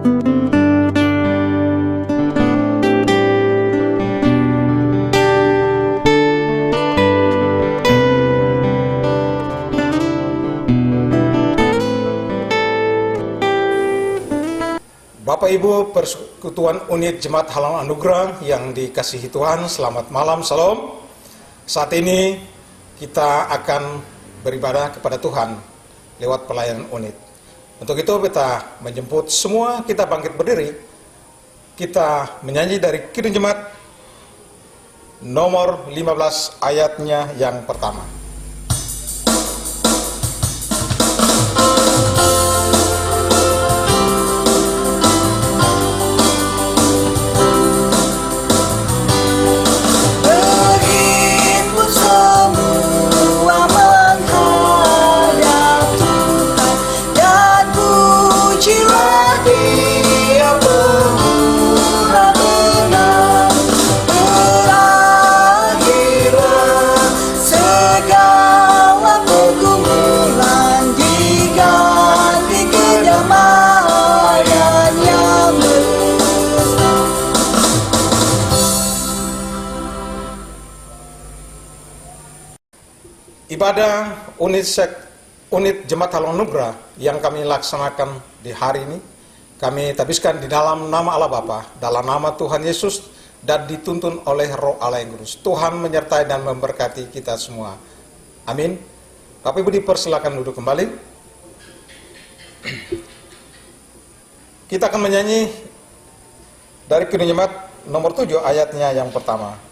Bapak Ibu Persekutuan Unit Jemaat Halaman Anugerah yang dikasihi Tuhan, selamat malam, salam. Saat ini kita akan beribadah kepada Tuhan lewat pelayanan unit. Untuk itu kita menjemput semua kita bangkit berdiri. Kita menyanyi dari Kidung Jemaat nomor 15 ayatnya yang pertama. Ibadah unit Jemaat Halaman Anugerah yang kami laksanakan di hari ini, kami tabiskan di dalam nama Allah Bapa, dalam nama Tuhan Yesus, dan dituntun oleh Roh Allah yang kudus. Tuhan menyertai dan memberkati kita semua. Amin. Bapak Ibu dipersilakan duduk kembali. Kita akan menyanyi dari Kidung Jemaat nomor 7 ayatnya yang pertama.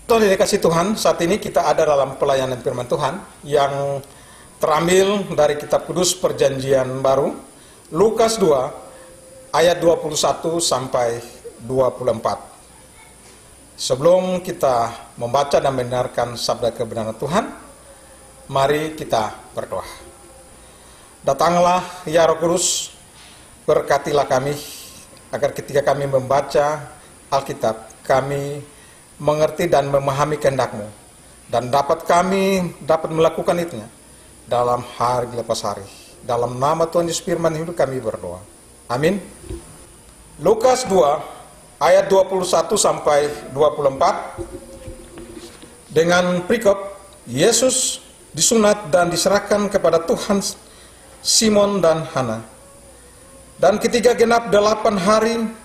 Tuhan dikasihi Tuhan, saat ini kita ada dalam pelayanan firman Tuhan yang terambil dari kitab kudus Perjanjian Baru, Lukas 2 ayat 21 sampai 24. Sebelum kita membaca dan mendengarkan sabda kebenaran Tuhan, mari kita berdoa. Datanglah ya Roh Kudus, berkatilah kami agar ketika kami membaca Alkitab, kami mengerti dan memahami kehendak-Mu, dan kami dapat melakukan itu dalam hari lepas hari. Dalam nama Tuhan Yesus firman hidup kami berdoa. Amin. Lukas 2 ayat 21 sampai 24. Dengan perikop Yesus disunat dan diserahkan kepada Tuhan Simon dan Hana. Dan ketika genap 8 hari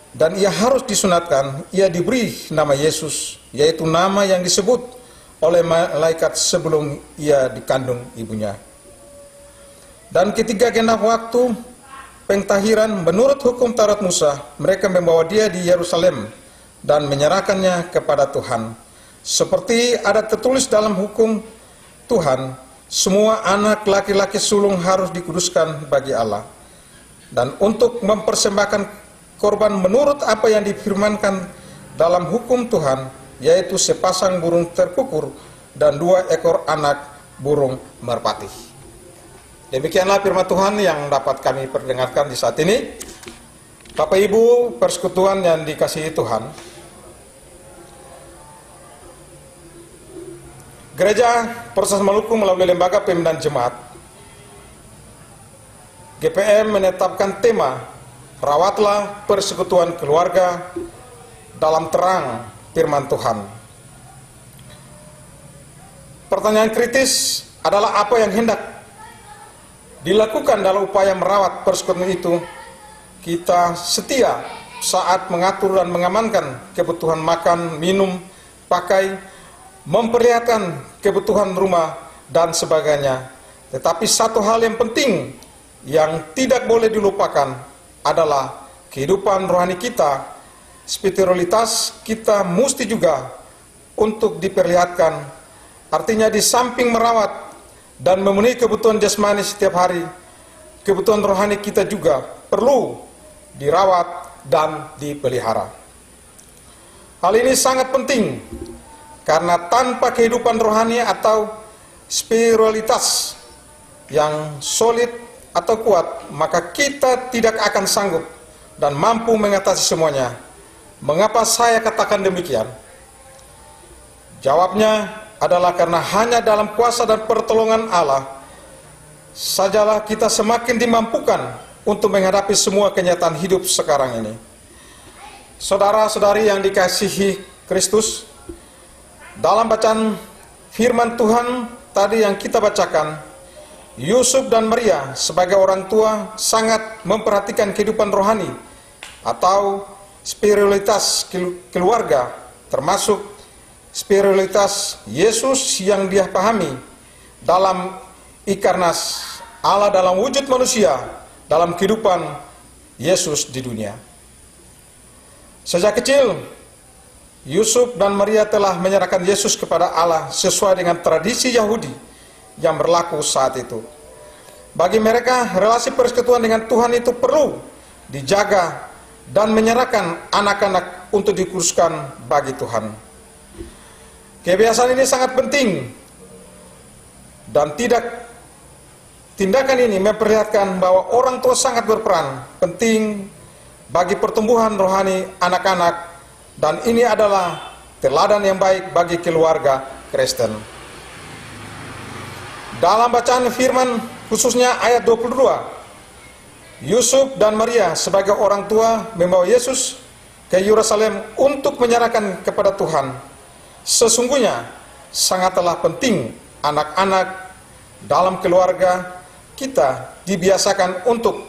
dan ia harus disunatkan, ia diberi nama Yesus, yaitu nama yang disebut oleh malaikat sebelum ia dikandung ibunya. Dan ketika genap waktu pengtahiran menurut hukum Taurat Musa, mereka membawa dia di Yerusalem dan menyerahkannya kepada Tuhan. Seperti ada tertulis dalam hukum Tuhan, semua anak laki-laki sulung harus dikuduskan bagi Allah. Dan untuk mempersembahkan korban menurut apa yang difirmankan dalam hukum Tuhan, yaitu sepasang burung terkukur dan 2 ekor anak burung merpati. Demikianlah firman Tuhan yang dapat kami perdengarkan di saat ini. Bapak Ibu Persekutuan yang dikasihi Tuhan, Gereja Proses Maluku melalui Lembaga Pembinaan Jemaat GPM menetapkan tema Rawatlah Persekutuan Keluarga dalam Terang Firman Tuhan. Pertanyaan kritis adalah apa yang hendak dilakukan dalam upaya merawat persekutuan itu. Kita setia saat mengatur dan mengamankan kebutuhan makan, minum, pakai, memperlihatkan kebutuhan rumah, dan sebagainya. Tetapi satu hal yang penting yang tidak boleh dilupakan adalah kehidupan rohani kita, spiritualitas kita mesti juga untuk diperlihatkan. Artinya di samping merawat dan memenuhi kebutuhan jasmani setiap hari, kebutuhan rohani kita juga perlu dirawat dan dipelihara. Hal ini sangat penting karena tanpa kehidupan rohani atau spiritualitas yang solid atau kuat, maka kita tidak akan sanggup dan mampu mengatasi semuanya. Mengapa saya katakan demikian? Jawabnya adalah karena hanya dalam kuasa dan pertolongan Allah sajalah kita semakin dimampukan untuk menghadapi semua kenyataan hidup sekarang ini. Saudara-saudari yang dikasihi Kristus, dalam bacaan firman Tuhan tadi yang kita bacakan, Yusuf dan Maria sebagai orang tua sangat memperhatikan kehidupan rohani atau spiritualitas keluarga, termasuk spiritualitas Yesus yang dia pahami dalam inkarnasi Allah dalam wujud manusia dalam kehidupan Yesus di dunia. Sejak kecil, Yusuf dan Maria telah menyerahkan Yesus kepada Allah sesuai dengan tradisi Yahudi yang berlaku saat itu. Bagi mereka, relasi persekutuan dengan Tuhan itu perlu dijaga dan menyerahkan anak-anak untuk dikuduskan bagi Tuhan. Kebiasaan ini sangat penting dan tindakan ini memperlihatkan bahwa orang tua sangat berperan penting bagi pertumbuhan rohani anak-anak, dan ini adalah teladan yang baik bagi keluarga Kristen. Dalam bacaan firman khususnya ayat 22, Yusuf dan Maria sebagai orang tua membawa Yesus ke Yerusalem untuk menyerahkan kepada Tuhan. Sesungguhnya sangatlah penting anak-anak dalam keluarga kita dibiasakan untuk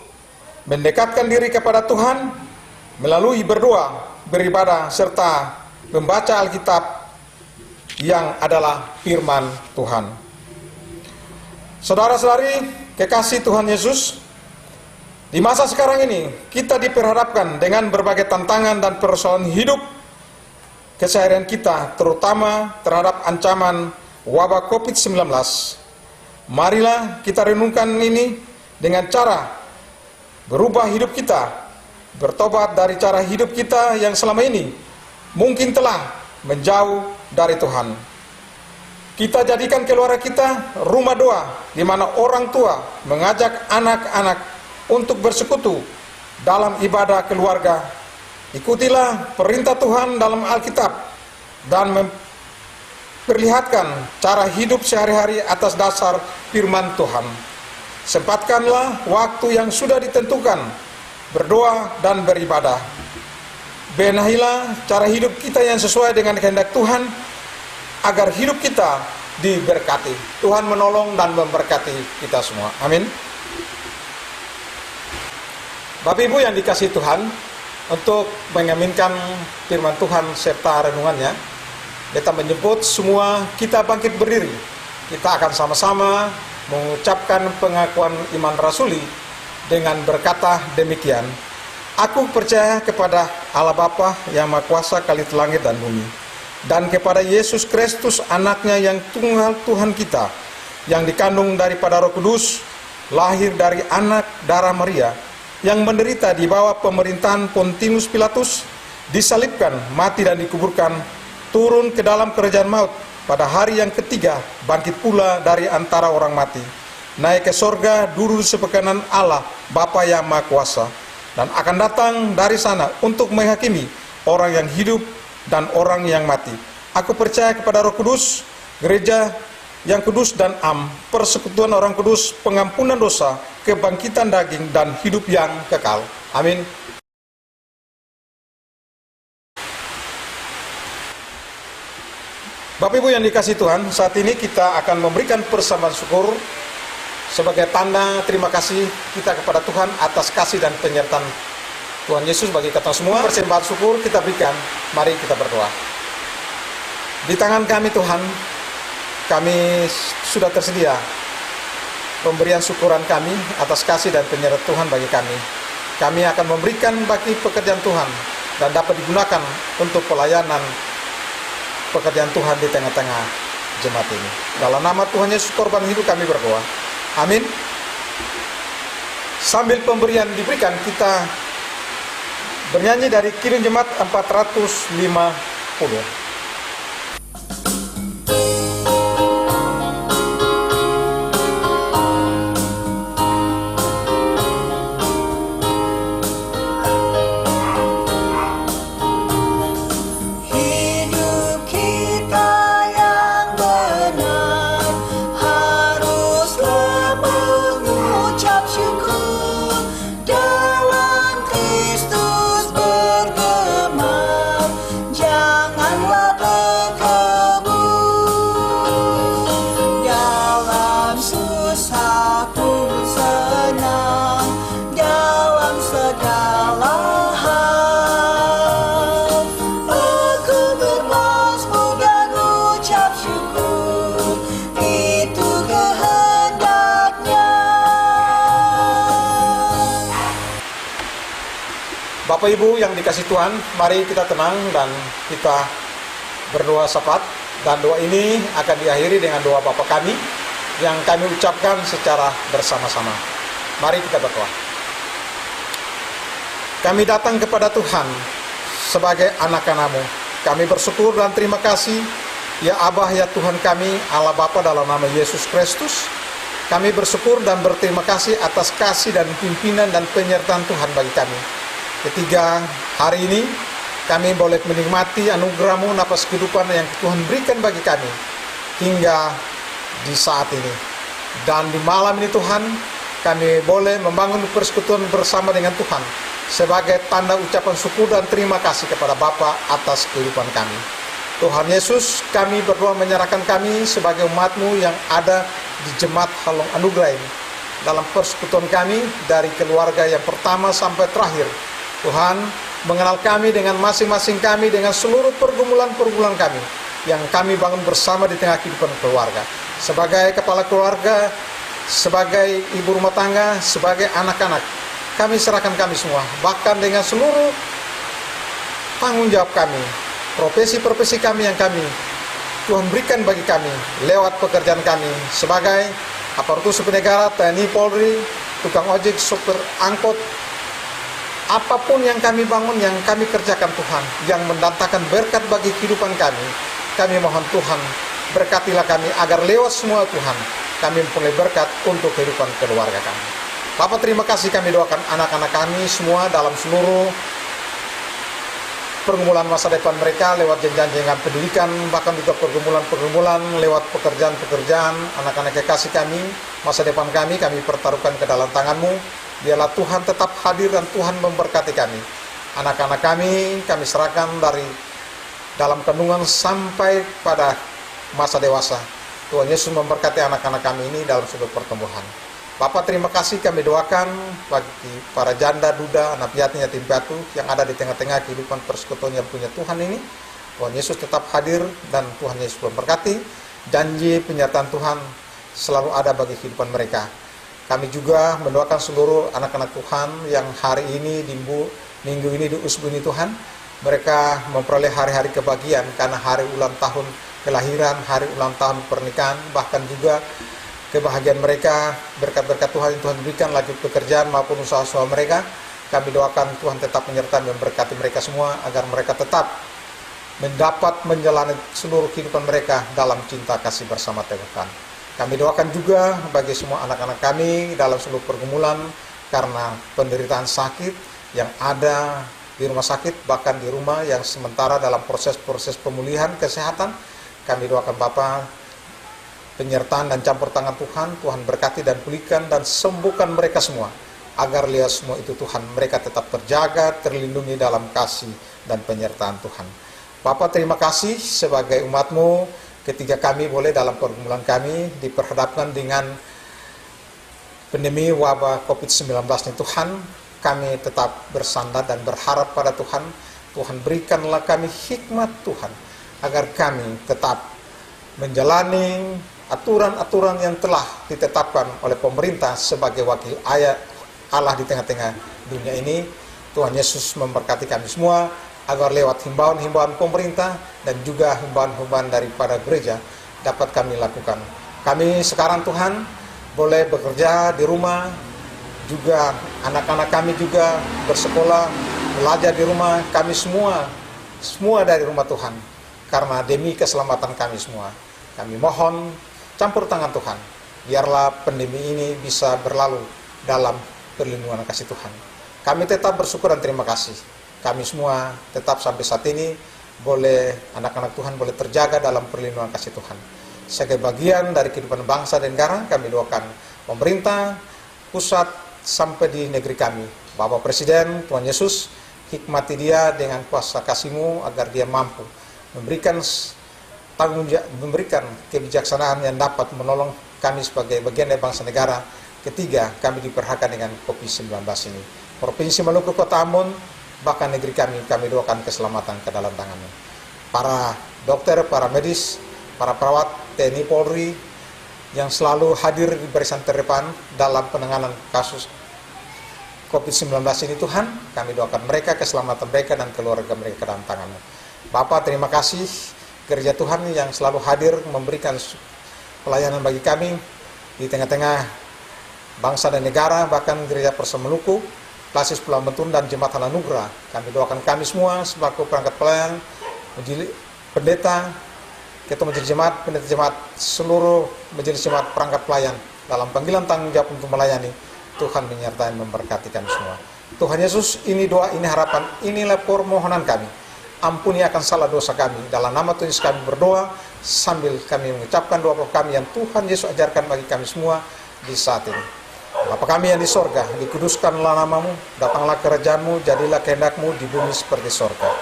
mendekatkan diri kepada Tuhan melalui berdoa, beribadah, serta membaca Alkitab yang adalah firman Tuhan. Saudara-saudari kekasih Tuhan Yesus, di masa sekarang ini kita diperhadapkan dengan berbagai tantangan dan persoalan hidup keseharian kita, terutama terhadap ancaman wabah COVID-19. Marilah kita renungkan ini dengan cara berubah hidup kita, bertobat dari cara hidup kita yang selama ini mungkin telah menjauh dari Tuhan. Kita jadikan keluarga kita rumah doa, di mana orang tua mengajak anak-anak untuk bersekutu dalam ibadah keluarga. Ikutilah perintah Tuhan dalam Alkitab dan memperlihatkan cara hidup sehari-hari atas dasar firman Tuhan. Sempatkanlah waktu yang sudah ditentukan berdoa dan beribadah. Benahilah cara hidup kita yang sesuai dengan kehendak Tuhan agar hidup kita diberkati. Tuhan menolong dan memberkati kita semua. Amin. Bapak Ibu yang dikasihi Tuhan, untuk mengaminkan firman Tuhan serta renungannya, kita menjemput semua kita bangkit berdiri. Kita akan sama-sama mengucapkan pengakuan iman rasuli dengan berkata demikian: Aku percaya kepada Allah Bapa yang Maha Kuasa Khalid langit dan bumi, dan kepada Yesus Kristus anaknya yang tunggal Tuhan kita, yang dikandung daripada Roh Kudus, lahir dari anak darah Maria, yang menderita di bawah pemerintahan Pontius Pilatus, disalibkan, mati dan dikuburkan, turun ke dalam kerajaan maut, pada hari yang ketiga bangkit pula dari antara orang mati, naik ke sorga, duduk di sebelah kanan Allah Bapa yang Maha Kuasa, dan akan datang dari sana untuk menghakimi orang yang hidup dan orang yang mati. Aku percaya kepada Roh Kudus, gereja yang kudus dan am, persekutuan orang kudus, pengampunan dosa, kebangkitan daging, dan hidup yang kekal. Amin. Bapak Ibu yang dikasihi Tuhan, saat ini kita akan memberikan persembahan syukur sebagai tanda terima kasih kita kepada Tuhan atas kasih dan penyertaan Tuhan Yesus bagi kita semua. Persembahan syukur kita berikan, mari kita berdoa. Di tangan kami Tuhan, kami sudah tersedia pemberian syukuran kami atas kasih dan penyertaan Tuhan bagi kami. Kami akan memberikan bagi pekerjaan Tuhan dan dapat digunakan untuk pelayanan pekerjaan Tuhan di tengah-tengah jemaat ini. Dalam nama Tuhan Yesus korban hidup kami berdoa. Amin. Sambil pemberian diberikan, kita bernyanyi dari Kidung Jemaat 450. Bapak Ibu yang dikasih Tuhan, mari kita tenang dan kita berdoa syafaat. Dan doa ini akan diakhiri dengan doa Bapa kami yang kami ucapkan secara bersama-sama. Mari kita berdoa. Kami datang kepada Tuhan sebagai anak-anak-Mu. Kami bersyukur dan terima kasih, ya Abah, ya Tuhan kami, Allah Bapa, dalam nama Yesus Kristus. Kami bersyukur dan berterima kasih atas kasih dan pimpinan dan penyertaan Tuhan bagi kami. Ketiga, hari ini kami boleh menikmati anugerah-Mu, napas kehidupan yang Tuhan berikan bagi kami hingga di saat ini. Dan di malam ini Tuhan, kami boleh membangun persekutuan bersama dengan Tuhan sebagai tanda ucapan syukur dan terima kasih kepada Bapa atas kehidupan kami. Tuhan Yesus, kami berdoa menyerahkan kami sebagai umat-Mu yang ada di Jemaat Halong Anugerah ini, dalam persekutuan kami dari keluarga yang pertama sampai terakhir. Tuhan, mengenal kami dengan masing-masing kami, dengan seluruh pergumulan-pergumulan kami yang kami bangun bersama di tengah kehidupan keluarga. Sebagai kepala keluarga, sebagai ibu rumah tangga, sebagai anak-anak, kami serahkan kami semua, bahkan dengan seluruh tanggung jawab kami, profesi-profesi kami yang kami Tuhan berikan bagi kami lewat pekerjaan kami sebagai aparatur sipil negara, TNI, Polri, tukang ojek, sopir angkot. Apapun yang kami bangun, yang kami kerjakan Tuhan, yang mendatangkan berkat bagi kehidupan kami mohon Tuhan, berkatilah kami agar lewat semua Tuhan, kami memperoleh berkat untuk kehidupan keluarga kami. Bapa, terima kasih, kami doakan anak-anak kami semua dalam seluruh pergumulan masa depan mereka, lewat jenjang-jenjang pendidikan, bahkan juga pergumulan-pergumulan, lewat pekerjaan-pekerjaan, anak-anak kekasih kami, masa depan kami pertaruhkan ke dalam tangan-Mu. Biarlah Tuhan tetap hadir dan Tuhan memberkati kami. Anak-anak kami serahkan dari dalam kandungan sampai pada masa dewasa. Tuhan Yesus memberkati anak-anak kami ini dalam sudut pertumbuhan. Bapa, terima kasih, kami doakan bagi para janda, duda, anak yatim, yatim piatu yang ada di tengah-tengah kehidupan persekutuan yang punya Tuhan ini. Tuhan Yesus tetap hadir dan Tuhan Yesus memberkati. Janji penyertaan Tuhan selalu ada bagi kehidupan mereka. Kami juga mendoakan seluruh anak-anak Tuhan yang hari ini, di minggu ini, di usbu ini Tuhan, mereka memperoleh hari-hari kebahagiaan karena hari ulang tahun kelahiran, hari ulang tahun pernikahan, bahkan juga kebahagiaan mereka, berkat-berkat Tuhan yang Tuhan berikan, lanjut pekerjaan maupun usaha-usaha mereka. Kami doakan Tuhan tetap menyertai dan memberkati mereka semua, agar mereka tetap mendapat menjalani seluruh kehidupan mereka dalam cinta kasih bersama Tuhan. Kami doakan juga bagi semua anak-anak kami dalam seluruh pergumulan karena penderitaan sakit yang ada di rumah sakit, bahkan di rumah yang sementara dalam proses-proses pemulihan kesehatan. Kami doakan Bapa, penyertaan dan campur tangan Tuhan. Tuhan berkati dan pulihkan dan sembuhkan mereka semua, agar lihat semua itu Tuhan, mereka tetap terjaga, terlindungi dalam kasih dan penyertaan Tuhan. Bapa, terima kasih sebagai umat-Mu ketika kami boleh dalam pergumulan kami diperhadapkan dengan pandemi wabah COVID-19 ini Tuhan, kami tetap bersandar dan berharap pada Tuhan. Tuhan, berikanlah kami hikmat Tuhan, agar kami tetap menjalani aturan-aturan yang telah ditetapkan oleh pemerintah sebagai wakil ayat Allah di tengah-tengah dunia ini. Tuhan Yesus memberkati kami semua, agar lewat himbauan-himbauan pemerintah dan juga himbauan-himbauan daripada gereja dapat kami lakukan. Kami sekarang Tuhan boleh bekerja di rumah, juga anak-anak kami juga bersekolah, belajar di rumah, kami semua dari rumah Tuhan, karena demi keselamatan kami semua. Kami mohon campur tangan Tuhan, biarlah pandemi ini bisa berlalu dalam perlindungan kasih Tuhan. Kami tetap bersyukur dan terima kasih. Kami semua tetap sampai saat ini boleh, anak-anak Tuhan boleh terjaga dalam perlindungan kasih Tuhan. Sebagai bagian dari kehidupan bangsa dan negara, kami doakan pemerintah pusat sampai di negeri kami. Bapak Presiden, Tuhan Yesus, hikmati dia dengan kuasa kasih-Mu agar dia mampu memberikan tanggung jawab, memberikan kebijaksanaan yang dapat menolong kami sebagai bagian dari bangsa negara ketiga kami diperhadapkan dengan COVID-19 ini. Provinsi Maluku, Kota Ambon, bahkan negeri kami doakan keselamatan ke dalam tangan-Mu. Para dokter, para medis, para perawat TNI Polri yang selalu hadir di barisan terdepan dalam penanganan kasus COVID-19 ini Tuhan, kami doakan mereka, keselamatan mereka dan keluarga mereka ke dalam tangan-Mu. Bapak, terima kasih gereja Tuhan yang selalu hadir memberikan pelayanan bagi kami di tengah-tengah bangsa dan negara, bahkan gereja Persaudaraan Maluku, Klasis Pulau Bentun dan Jemaat Anugerah. Kami doakan kami semua selaku perangkat pelayan, pendeta, ketua majelis jemaat, pendeta jemaat, seluruh majelis jemaat perangkat pelayan dalam panggilan tanggung jawab untuk melayani. Tuhan menyertai memberkati kami semua. Tuhan Yesus, ini doa, ini harapan, inilah permohonan kami. Ampuni akan salah dosa kami. Dalam nama Tuhan Yesus kami berdoa, sambil kami mengucapkan doa kami yang Tuhan Yesus ajarkan bagi kami semua di saat ini. Bapa kami yang di sorga, dikuduskanlah namamu, datanglah kerajaan-Mu, jadilah kehendak-Mu di bumi seperti sorga.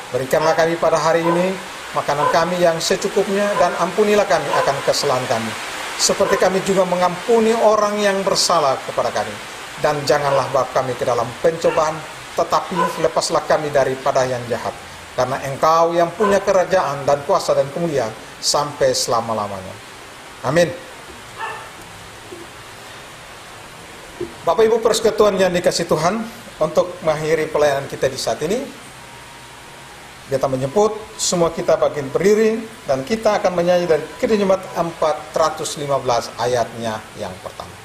Berikanlah kami pada hari ini makanan kami yang secukupnya, dan ampunilah kami akan kesalahan kami, seperti kami juga mengampuni orang yang bersalah kepada kami. Dan janganlah bawa kami ke dalam pencobaan, tetapi lepaslah kami daripada yang jahat. Karena Engkau yang punya kerajaan dan kuasa dan kemuliaan sampai selama-lamanya. Amin. Bapak Ibu persekutuan yang dikasih Tuhan, untuk mengakhiri pelayanan kita di saat ini, kita menyebut semua kita bagian berdiri dan kita akan menyanyi dari Kidung 415 ayatnya yang pertama.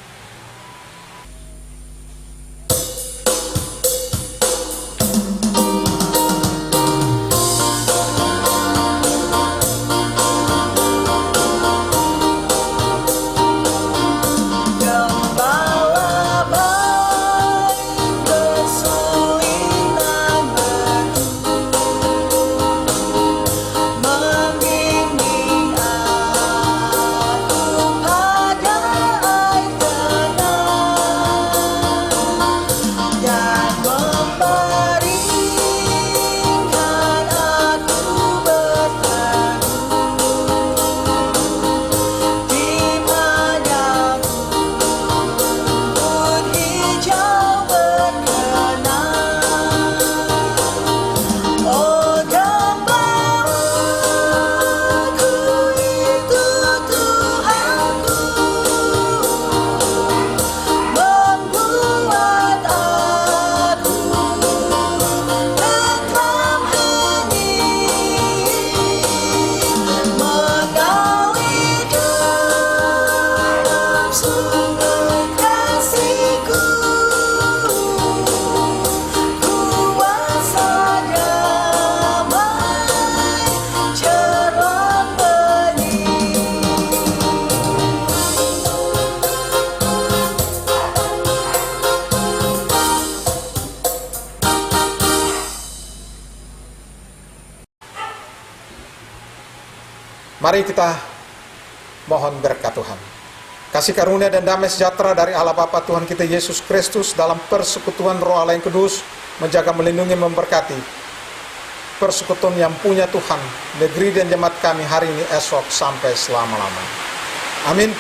Mari kita Mohon berkat Tuhan. Kasih karunia dan damai sejahtera dari Allah Bapa Tuhan kita Yesus Kristus dalam persekutuan Roh Allah yang Kudus menjaga, melindungi, memberkati persekutuan yang punya Tuhan, negeri dan jemaat kami hari ini, esok, sampai selama-lamanya. Amin.